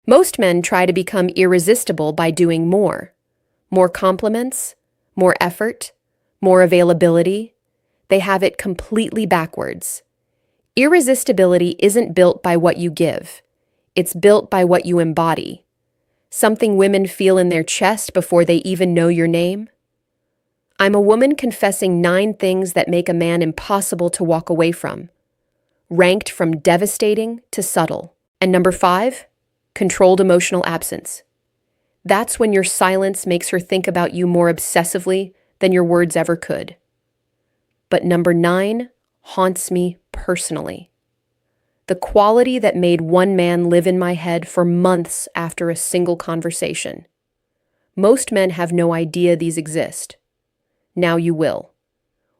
Most men try to become irresistible by doing more. More compliments, more effort, more availability. They have it completely backwards. Irresistibility isn't built by what you give. It's built by what you embody. Something women feel in their chest before they even know your name. I'm a woman confessing 9 things that make a man impossible to walk away from, ranked from devastating to subtle. And number 5, controlled emotional absence. That's when your silence makes her think about you more obsessively than your words ever could. But number 9 haunts me personally. The quality that made one man live in my head for months after a single conversation. Most men have no idea these exist. Now you will.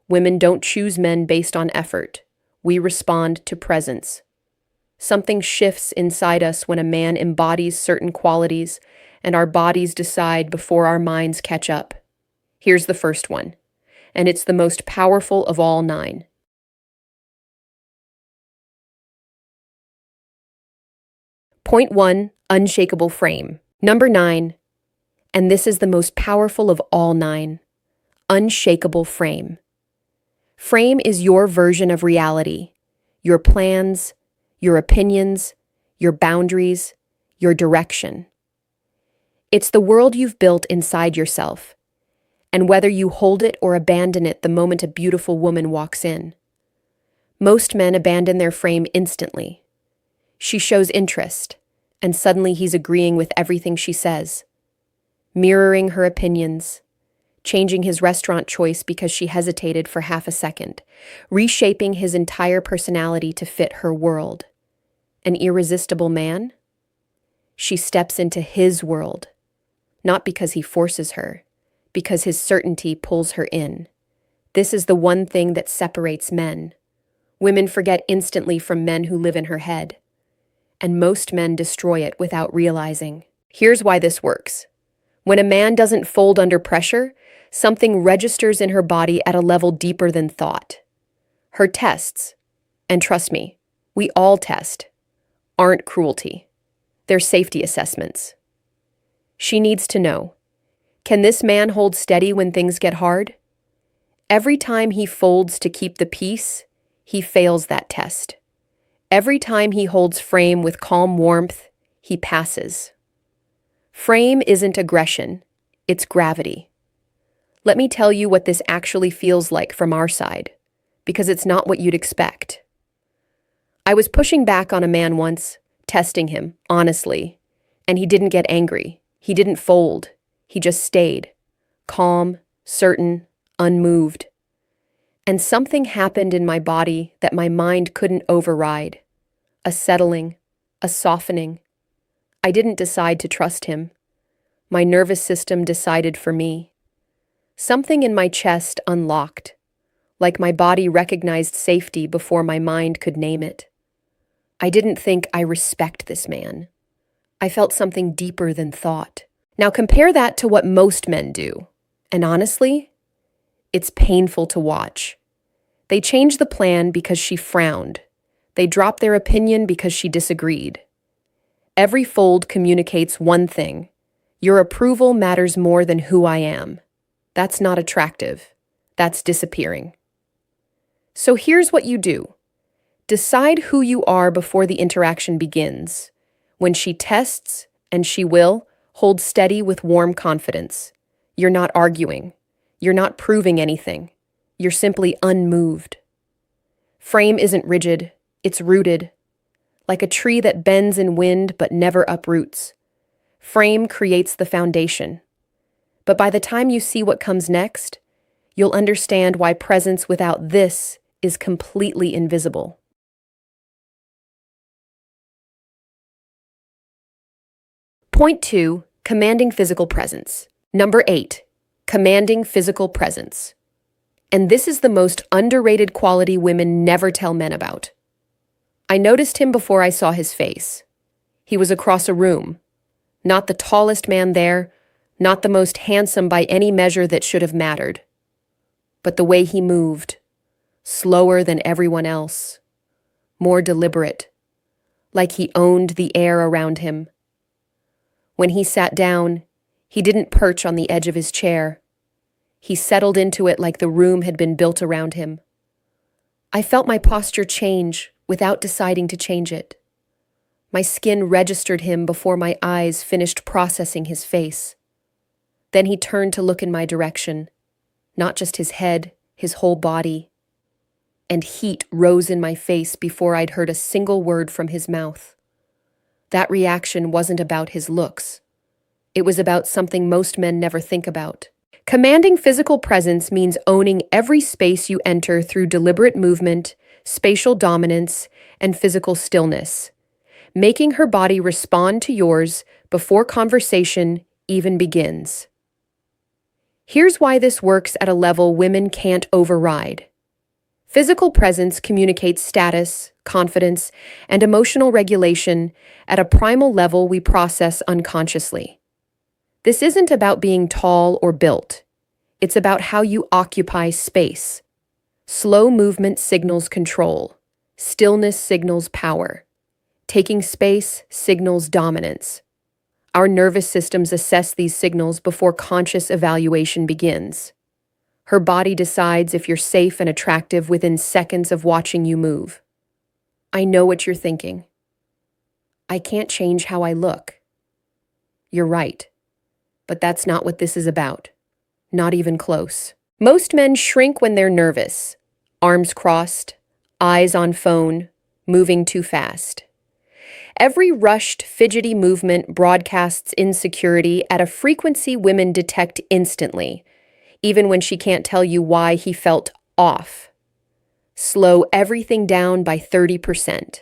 Women don't choose men based on effort. We respond to presence. Something shifts inside us when a man embodies certain qualities, and our bodies decide before our minds catch up. Here's the first one, and it's the most powerful of all 9. Point 1, unshakable frame. Number 9, and this is the most powerful of all 9, unshakable frame. Frame is your version of reality, your plans, your opinions, your boundaries, your direction. It's the world you've built inside yourself, and whether you hold it or abandon it the moment a beautiful woman walks in. Most men abandon their frame instantly. She shows interest, and suddenly he's agreeing with everything she says, mirroring her opinions, changing his restaurant choice because she hesitated for half a second, reshaping his entire personality to fit her world. An irresistible man? She steps into his world, not because he forces her, because his certainty pulls her in. This is the one thing that separates men. Women forget instantly from men who live in her head, and most men destroy it without realizing. Here's why this works. When a man doesn't fold under pressure, something registers in her body at a level deeper than thought. Her tests, and trust me, we all test, aren't cruelty. They're safety assessments. She needs to know, can this man hold steady when things get hard? Every time he folds to keep the peace, he fails that test. Every time he holds frame with calm warmth, he passes. Frame isn't aggression, it's gravity. Let me tell you what this actually feels like from our side, because it's not what you'd expect. I was pushing back on a man once, testing him, honestly, and he didn't get angry. He didn't fold. He just stayed, calm, certain, unmoved. And something happened in my body that my mind couldn't override. A settling, a softening. I didn't decide to trust him. My nervous system decided for me. Something in my chest unlocked, like my body recognized safety before my mind could name it. I didn't think I respect this man. I felt something deeper than thought. Now compare that to what most men do. And honestly, it's painful to watch. They changed the plan because she frowned. They dropped their opinion because she disagreed. Every fold communicates one thing. Your approval matters more than who I am. That's not attractive. That's disappearing. So here's what you do. Decide who you are before the interaction begins. When she tests, and she will, hold steady with warm confidence. You're not arguing. You're not proving anything. You're simply unmoved. Frame isn't rigid, it's rooted. Like a tree that bends in wind but never uproots. Frame creates the foundation. But by the time you see what comes next, you'll understand why presence without this is completely invisible. Point 2, commanding physical presence. Number 8, commanding physical presence. And this is the most underrated quality women never tell men about. I noticed him before I saw his face. He was across a room. Not the tallest man there, not the most handsome by any measure that should have mattered. But the way he moved, slower than everyone else, more deliberate, like he owned the air around him. When he sat down, he didn't perch on the edge of his chair. He settled into it like the room had been built around him. I felt my posture change without deciding to change it. My skin registered him before my eyes finished processing his face. Then he turned to look in my direction, not just his head, his whole body. And heat rose in my face before I'd heard a single word from his mouth. That reaction wasn't about his looks. It was about something most men never think about. Commanding physical presence means owning every space you enter through deliberate movement, spatial dominance, and physical stillness, making her body respond to yours before conversation even begins. Here's why this works at a level women can't override. Physical presence communicates status, confidence, and emotional regulation at a primal level we process unconsciously. This isn't about being tall or built. It's about how you occupy space. Slow movement signals control. Stillness signals power. Taking space signals dominance. Our nervous systems assess these signals before conscious evaluation begins. Her body decides if you're safe and attractive within seconds of watching you move. I know what you're thinking. I can't change how I look. You're right. But that's not what this is about. Not even close. Most men shrink when they're nervous. Arms crossed, eyes on phone, moving too fast. Every rushed, fidgety movement broadcasts insecurity at a frequency women detect instantly, even when she can't tell you why he felt off. Slow everything down by 30%.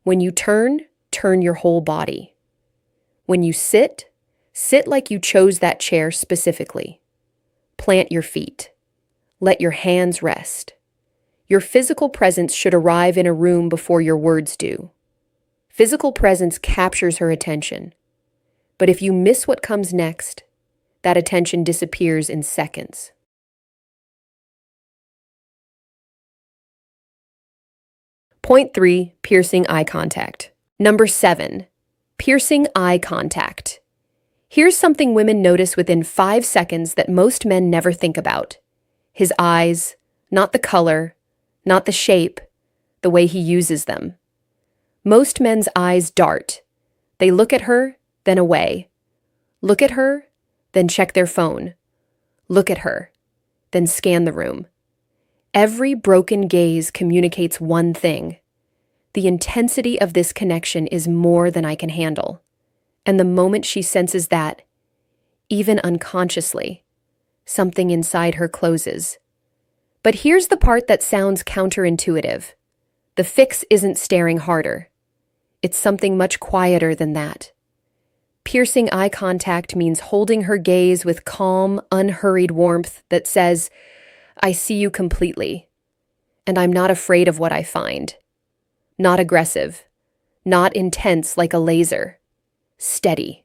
When you turn your whole body. When you sit like you chose that chair specifically. Plant your feet. Let your hands rest. Your physical presence should arrive in a room before your words do. Physical presence captures her attention. But if you miss what comes next, that attention disappears in seconds. Point 3, piercing eye contact. Number 7, piercing eye contact. Here's something women notice within 5 seconds that most men never think about. His eyes, not the color, not the shape, the way he uses them. Most men's eyes dart. They look at her, then away. Look at her, then check their phone. Look at her, then scan the room. Every broken gaze communicates one thing. The intensity of this connection is more than I can handle. And the moment she senses that, even unconsciously, something inside her closes. But here's the part that sounds counterintuitive. The fix isn't staring harder. It's something much quieter than that. Piercing eye contact means holding her gaze with calm, unhurried warmth that says, I see you completely, and I'm not afraid of what I find. Not aggressive, not intense like a laser. Steady.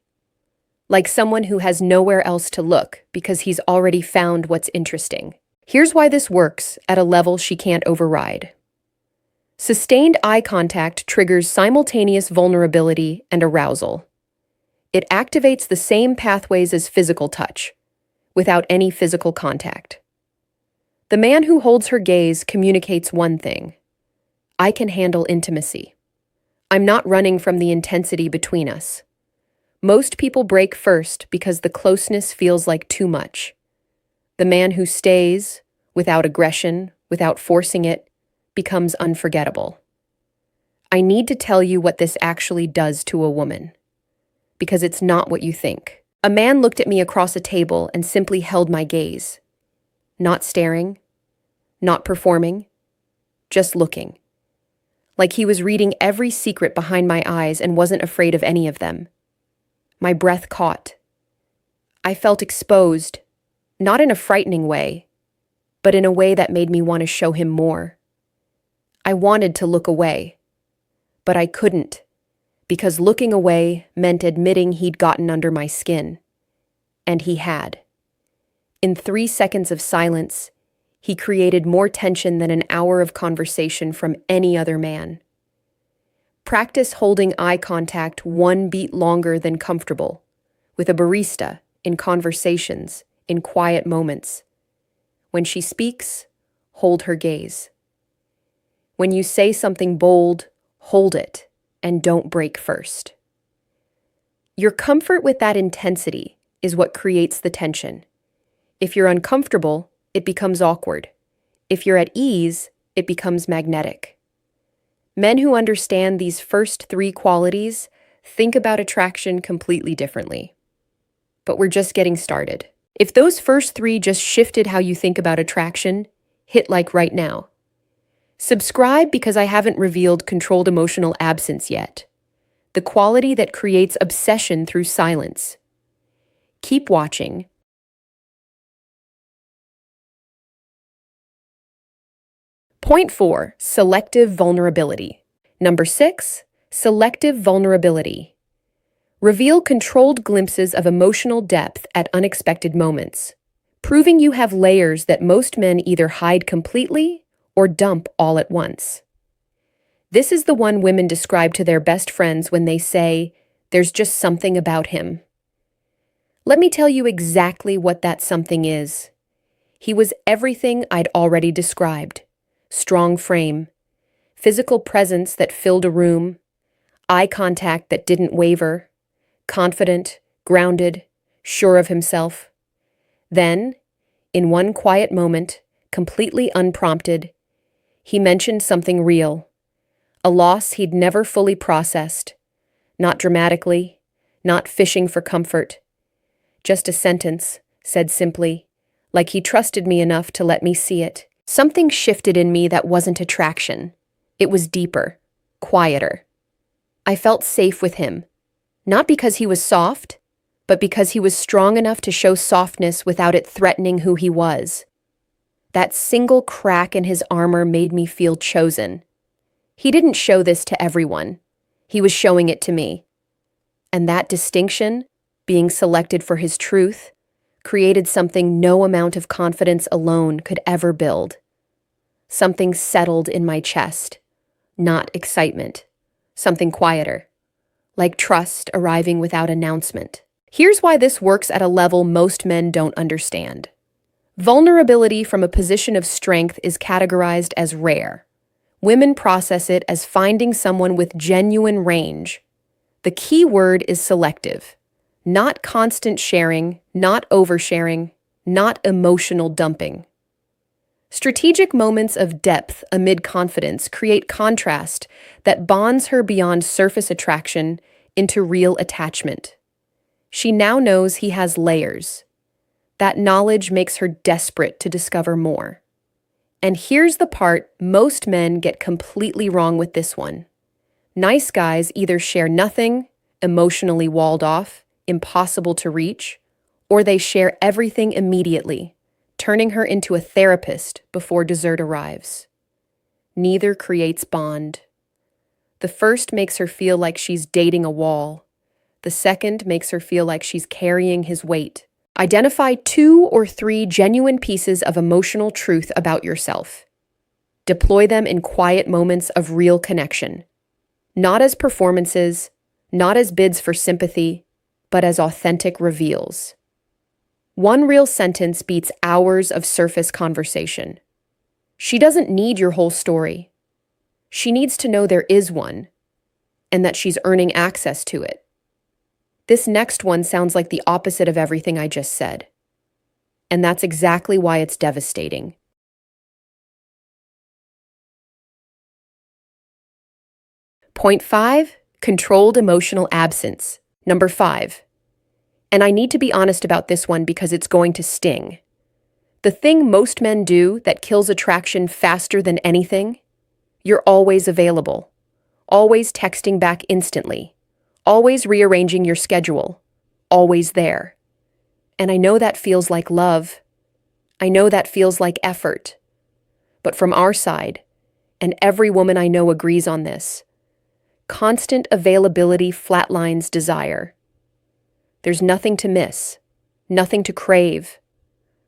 Like someone who has nowhere else to look because he's already found what's interesting. Here's why this works at a level she can't override. Sustained eye contact triggers simultaneous vulnerability and arousal. It activates the same pathways as physical touch, without any physical contact. The man who holds her gaze communicates one thing. I can handle intimacy. I'm not running from the intensity between us. Most people break first because the closeness feels like too much. The man who stays, without aggression, without forcing it, becomes unforgettable. I need to tell you what this actually does to a woman. Because it's not what you think. A man looked at me across a table and simply held my gaze. Not staring, not performing, just looking. Like he was reading every secret behind my eyes and wasn't afraid of any of them. My breath caught. I felt exposed, not in a frightening way, but in a way that made me want to show him more. I wanted to look away, but I couldn't, because looking away meant admitting he'd gotten under my skin. And he had. In 3 seconds of silence, he created more tension than an hour of conversation from any other man. Practice holding eye contact 1 beat longer than comfortable. with a barista, in conversations, in quiet moments. When she speaks, hold her gaze. When you say something bold, hold it and don't break first. Your comfort with that intensity is what creates the tension. If you're uncomfortable, it becomes awkward. If you're at ease, it becomes magnetic. Men who understand these first three qualities think about attraction completely differently. But we're just getting started. If those first three just shifted how you think about attraction, hit like right now. Subscribe because I haven't revealed controlled emotional absence yet, the quality that creates obsession through silence. Keep watching. Point 4, selective vulnerability. Number 6, selective vulnerability. Reveal controlled glimpses of emotional depth at unexpected moments, proving you have layers that most men either hide completely or dump all at once. This is the one women describe to their best friends when they say, "There's just something about him." Let me tell you exactly what that something is. He was everything I'd already described. Strong frame, physical presence that filled a room, eye contact that didn't waver, confident, grounded, sure of himself. Then, in one quiet moment, completely unprompted, he mentioned something real, a loss he'd never fully processed, not dramatically, not fishing for comfort. Just a sentence, said simply, like he trusted me enough to let me see it. Something shifted in me that wasn't attraction. It was deeper, quieter. I felt safe with him, not because he was soft, but because he was strong enough to show softness without it threatening who he was. That single crack in his armor made me feel chosen. He didn't show this to everyone. He was showing it to me. And that distinction, being selected for his truth, created something no amount of confidence alone could ever build. Something settled in my chest, not excitement. Something quieter, like trust arriving without announcement. Here's why this works at a level most men don't understand. Vulnerability from a position of strength is categorized as rare. Women process it as finding someone with genuine range. The key word is selective. Not constant sharing, not oversharing, not emotional dumping. Strategic moments of depth amid confidence create contrast that bonds her beyond surface attraction into real attachment. She now knows he has layers. That knowledge makes her desperate to discover more. And here's the part most men get completely wrong with this one. Nice guys either share nothing, emotionally walled off, impossible to reach, or they share everything immediately, turning her into a therapist before dessert arrives. Neither creates bond. The first makes her feel like she's dating a wall. The second makes her feel like she's carrying his weight. Identify 2 or 3 genuine pieces of emotional truth about yourself. Deploy them in quiet moments of real connection. Not as performances, not as bids for sympathy, but as authentic reveals. One real sentence beats hours of surface conversation. She doesn't need your whole story. She needs to know there is one, and that she's earning access to it. This next one sounds like the opposite of everything I just said. And that's exactly why it's devastating. Point 5, controlled emotional absence. Number 5. And I need to be honest about this one because it's going to sting. The thing most men do that kills attraction faster than anything? You're always available. Always texting back instantly. Always rearranging your schedule. Always there. And I know that feels like love. I know that feels like effort. But from our side, and every woman I know agrees on this, constant availability flatlines desire. There's nothing to miss, nothing to crave,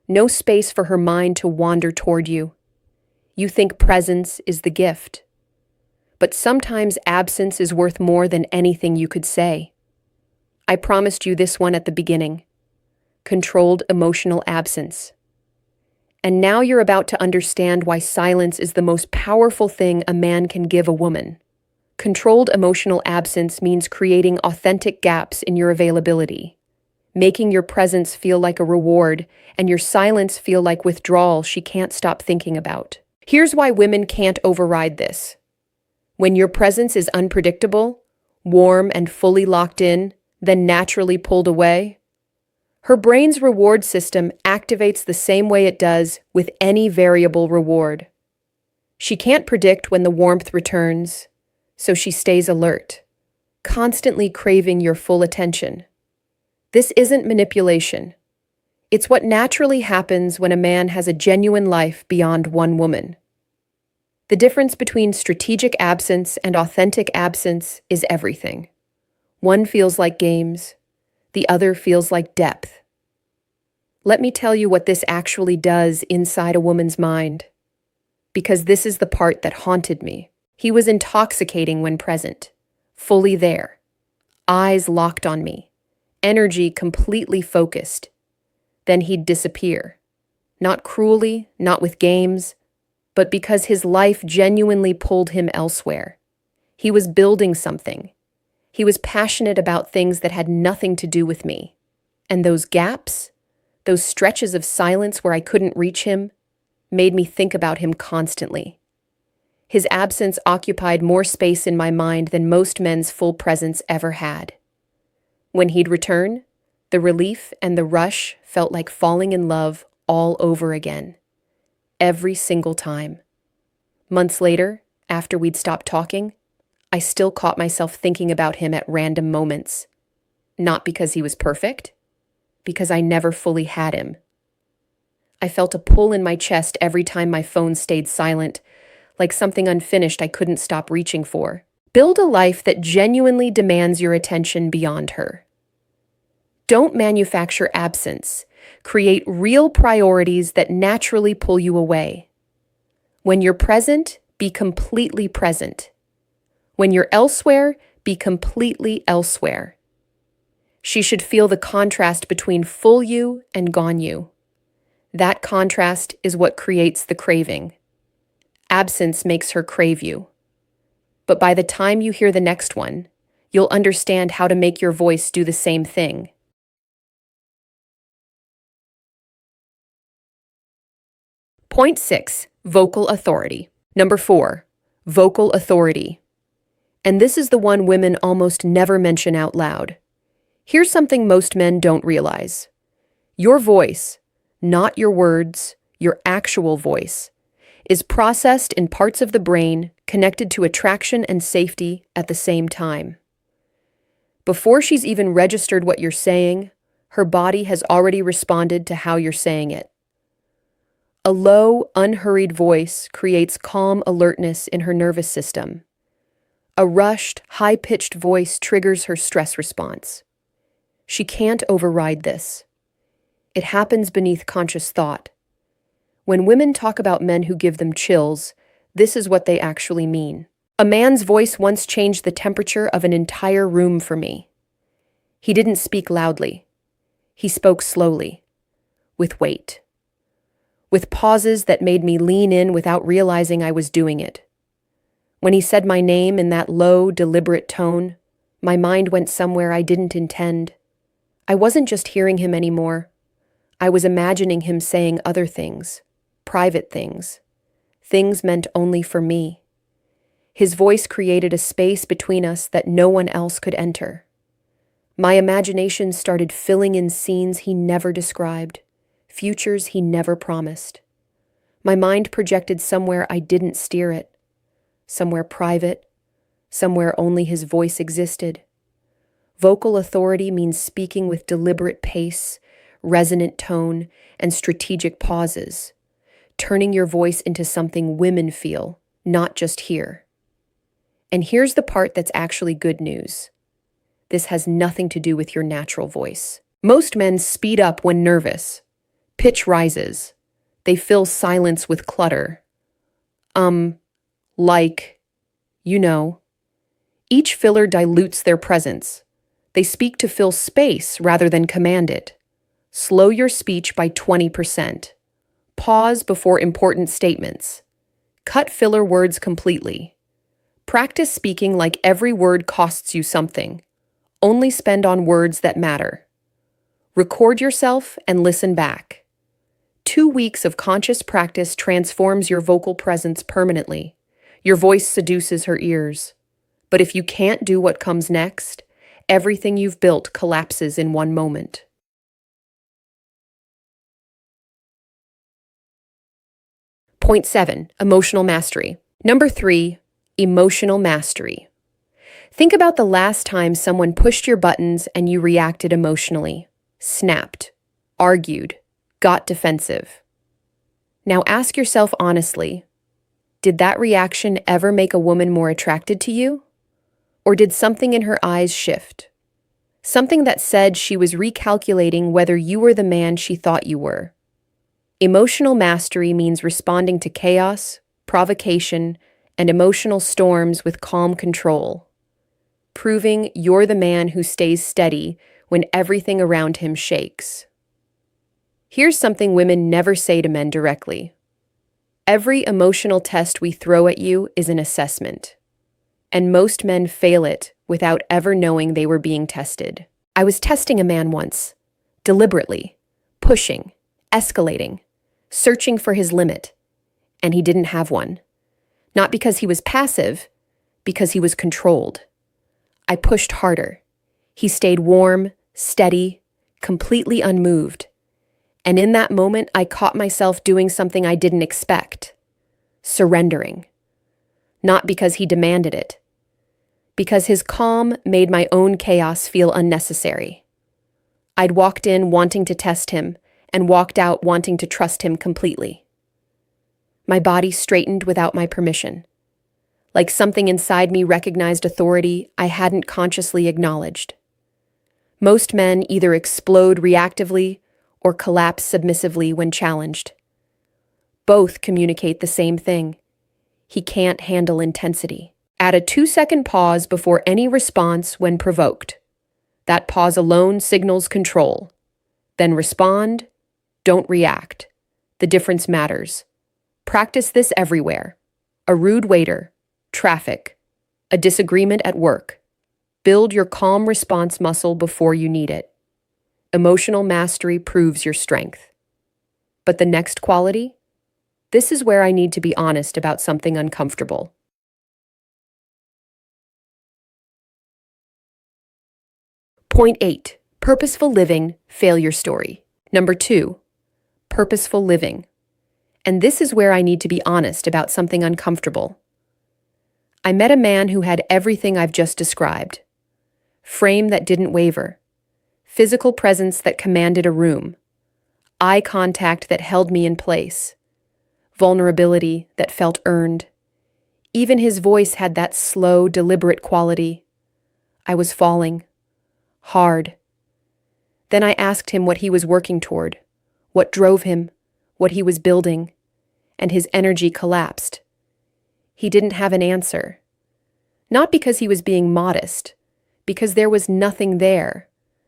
no space for her mind to wander toward you. You think presence is the gift. But sometimes absence is worth more than anything you could say. I promised you this one at the beginning. Controlled emotional absence. And now you're about to understand why silence is the most powerful thing a man can give a woman. Controlled emotional absence means creating authentic gaps in your availability, making your presence feel like a reward and your silence feel like withdrawal she can't stop thinking about. Here's why women can't override this. When your presence is unpredictable, warm and fully locked in, then naturally pulled away, her brain's reward system activates the same way it does with any variable reward. She can't predict when the warmth returns, so she stays alert, constantly craving your full attention. This isn't manipulation. It's what naturally happens when a man has a genuine life beyond one woman. The difference between strategic absence and authentic absence is everything. One feels like games, the other feels like depth. Let me tell you what this actually does inside a woman's mind, because this is the part that haunted me. He was intoxicating when present, fully there, eyes locked on me, energy completely focused. Then he'd disappear. Not cruelly, not with games, but because his life genuinely pulled him elsewhere. He was building something. He was passionate about things that had nothing to do with me. And those gaps, those stretches of silence where I couldn't reach him, made me think about him constantly. His absence occupied more space in my mind than most men's full presence ever had. When he'd return, the relief and the rush felt like falling in love all over again. Every single time. Months later, after we'd stopped talking, I still caught myself thinking about him at random moments. Not because he was perfect, because I never fully had him. I felt a pull in my chest every time my phone stayed silent, like something unfinished I couldn't stop reaching for. Build a life that genuinely demands your attention beyond her. Don't manufacture absence. Create real priorities that naturally pull you away. When you're present, be completely present. When you're elsewhere, be completely elsewhere. She should feel the contrast between full you and gone you. That contrast is what creates the craving. Absence makes her crave you. But by the time you hear the next one, you'll understand how to make your voice do the same thing. Point 6, vocal authority. Number 4, vocal authority. And this is the one women almost never mention out loud. Here's something most men don't realize. Your voice, not your words, your actual voice, is processed in parts of the brain connected to attraction and safety at the same time. Before she's even registered what you're saying, her body has already responded to how you're saying it. A low, unhurried voice creates calm alertness in her nervous system. A rushed, high-pitched voice triggers her stress response. She can't override this. It happens beneath conscious thought. When women talk about men who give them chills, this is what they actually mean. A man's voice once changed the temperature of an entire room for me. He didn't speak loudly. He spoke slowly, with weight, with pauses that made me lean in without realizing I was doing it. When he said my name in that low, deliberate tone, my mind went somewhere I didn't intend. I wasn't just hearing him anymore. I was imagining him saying other things, private things, things meant only for me. His voice created a space between us that no one else could enter. My imagination started filling in scenes he never described, futures he never promised. My mind projected somewhere I didn't steer it, somewhere private, somewhere only his voice existed. Vocal authority means speaking with deliberate pace, resonant tone, and strategic pauses, turning your voice into something women feel, not just hear. And here's the part that's actually good news. This has nothing to do with your natural voice. Most men speed up when nervous. Pitch rises. They fill silence with clutter. Like, you know. Each filler dilutes their presence. They speak to fill space rather than command it. Slow your speech by 20%. Pause before important statements. Cut filler words completely. Practice speaking like every word costs you something. Only spend on words that matter. Record yourself and listen back. 2 weeks of conscious practice transforms your vocal presence permanently. Your voice seduces her ears. But if you can't do what comes next, everything you've built collapses in one moment. Point 7. Emotional mastery. Number 3. Emotional mastery. Think about the last time someone pushed your buttons and you reacted emotionally, snapped, argued, got defensive. Now ask yourself honestly, did that reaction ever make a woman more attracted to you? Or did something in her eyes shift? Something that said she was recalculating whether you were the man she thought you were. Emotional mastery means responding to chaos, provocation, and emotional storms with calm control, proving you're the man who stays steady when everything around him shakes. Here's something women never say to men directly. Every emotional test we throw at you is an assessment, and most men fail it without ever knowing they were being tested. I was testing a man once, deliberately, pushing, escalating, searching for his limit, and he didn't have one. Not because he was passive, because he was controlled. I pushed harder. He stayed warm, steady, completely unmoved. And in that moment, I caught myself doing something I didn't expect. Surrendering. Not because he demanded it. Because his calm made my own chaos feel unnecessary. I'd walked in wanting to test him and walked out wanting to trust him completely. My body straightened without my permission. Like something inside me recognized authority I hadn't consciously acknowledged. Most men either explode reactively or collapse submissively when challenged. Both communicate the same thing. He can't handle intensity. Add a 2-second pause before any response when provoked. That pause alone signals control. Then respond, don't react. The difference matters. Practice this everywhere. A rude waiter, traffic, a disagreement at work. Build your calm response muscle before you need it. Emotional mastery proves your strength. But the next quality? This is where I need to be honest about something uncomfortable. Point 8. Purposeful living, failure story. Number 2. Purposeful living. And this is where I need to be honest about something uncomfortable. I met a man who had everything I've just described. Frame that didn't waver. Physical presence that commanded a room. Eye contact that held me in place. Vulnerability that felt earned. Even his voice had that slow, deliberate quality. I was falling. Hard. Then I asked him what he was working toward, what drove him, what he was building, and his energy collapsed. He didn't have an answer. Not because he was being modest, because there was nothing there.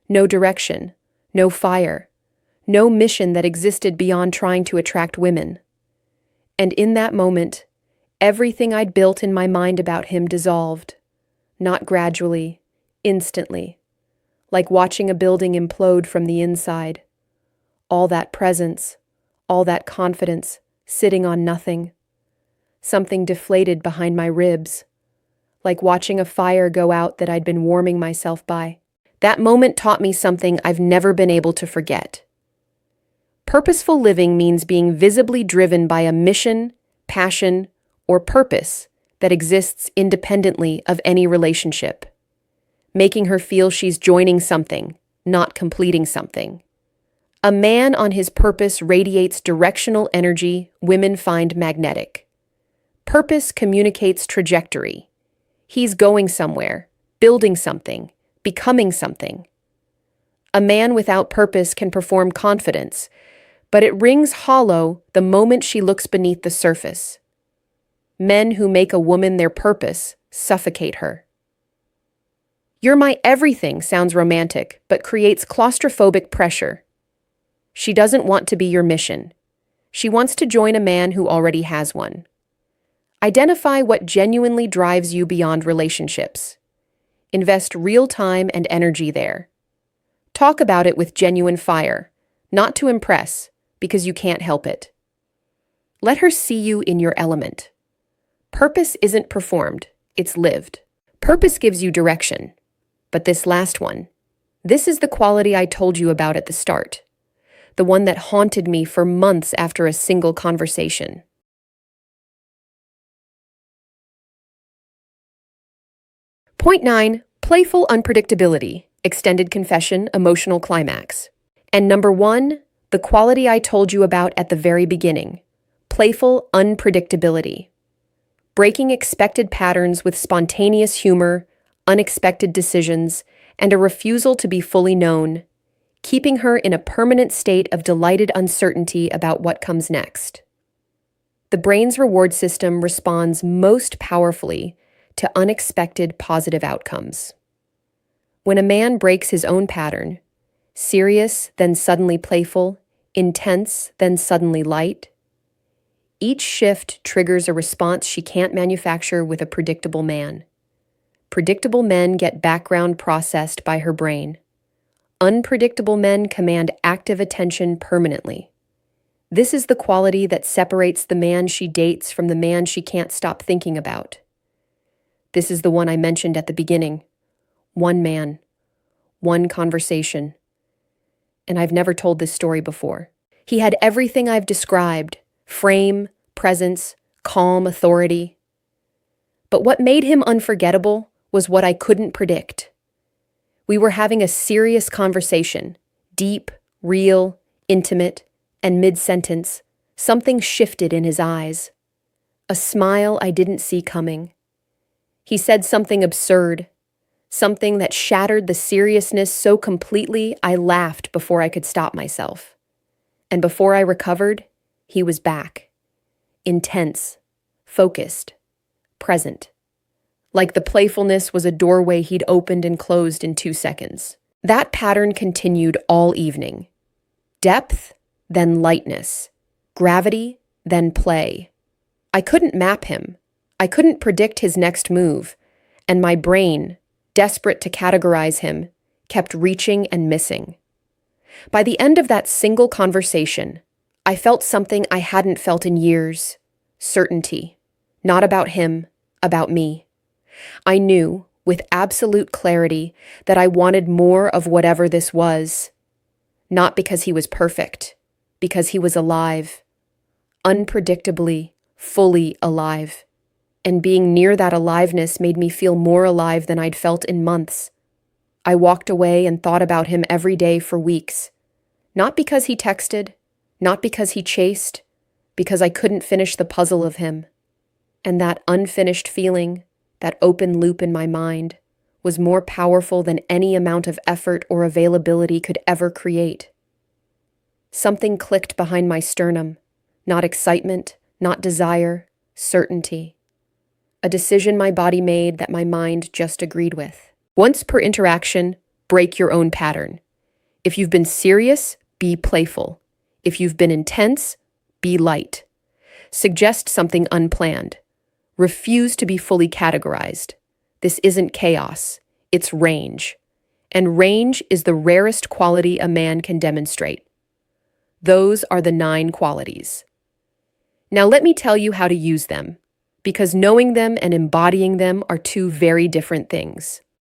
No direction, no fire, no mission that existed beyond trying to attract women. And in that moment, everything I'd built in my mind about him dissolved, not gradually, instantly, like watching a building implode from the inside. All that presence, all that confidence, sitting on nothing. Something deflated behind my ribs, like watching a fire go out that I'd been warming myself by. That moment taught me something I've never been able to forget. Purposeful living means being visibly driven by a mission, passion, or purpose that exists independently of any relationship, making her feel she's joining something, not completing something. A man on his purpose radiates directional energy women find magnetic. Purpose communicates trajectory. He's going somewhere, building something, becoming something. A man without purpose can perform confidence, but it rings hollow the moment she looks beneath the surface. Men who make a woman their purpose suffocate her. You're my everything sounds romantic, but creates claustrophobic pressure. She doesn't want to be your mission. She wants to join a man who already has one. Identify what genuinely drives you beyond relationships. Invest real time and energy there. Talk about it with genuine fire, not to impress, because you can't help it. Let her see you in your element. Purpose isn't performed, it's lived. Purpose gives you direction. But this last one, this is the quality I told you about at the start. The one that haunted me for months after a single conversation. Point 9, playful unpredictability, extended confession, emotional climax. And number 1, the quality I told you about at the very beginning, playful unpredictability. Breaking expected patterns with spontaneous humor, unexpected decisions, and a refusal to be fully known, keeping her in a permanent state of delighted uncertainty about what comes next. The brain's reward system responds most powerfully to unexpected positive outcomes. When a man breaks his own pattern, serious then suddenly playful, intense then suddenly light, each shift triggers a response she can't manufacture with a predictable man. Predictable men get background processed by her brain. Unpredictable men command active attention permanently. This is the quality that separates the man she dates from the man she can't stop thinking about. This is the one I mentioned at the beginning. One man, one conversation. And I've never told this story before. He had everything I've described: frame, presence, calm authority. But what made him unforgettable was what I couldn't predict. We were having a serious conversation, deep, real, intimate, and mid-sentence, something shifted in his eyes. A smile I didn't see coming. He said something absurd, something that shattered the seriousness so completely I laughed before I could stop myself. And before I recovered, he was back. Intense, focused, present. Like the playfulness was a doorway he'd opened and closed in 2 seconds. That pattern continued all evening. Depth, then lightness. Gravity, then play. I couldn't map him. I couldn't predict his next move, and my brain, desperate to categorize him, kept reaching and missing. By the end of that single conversation, I felt something I hadn't felt in years. Certainty. Not about him, about me. I knew, with absolute clarity, that I wanted more of whatever this was. Not because he was perfect, because he was alive. Unpredictably, fully alive. And being near that aliveness made me feel more alive than I'd felt in months. I walked away and thought about him every day for weeks. Not because he texted, not because he chased, because I couldn't finish the puzzle of him. And that unfinished feeling, that open loop in my mind, was more powerful than any amount of effort or availability could ever create. Something clicked behind my sternum. Not excitement, not desire, certainty. A decision my body made that my mind just agreed with. Once per interaction, break your own pattern. If you've been serious, be playful. If you've been intense, be light. Suggest something unplanned. Refuse to be fully categorized. This isn't chaos, it's range. And range is the rarest quality a man can demonstrate. Those are the 9 qualities. Now let me tell you how to use them, because knowing them and embodying them are 2 very different things.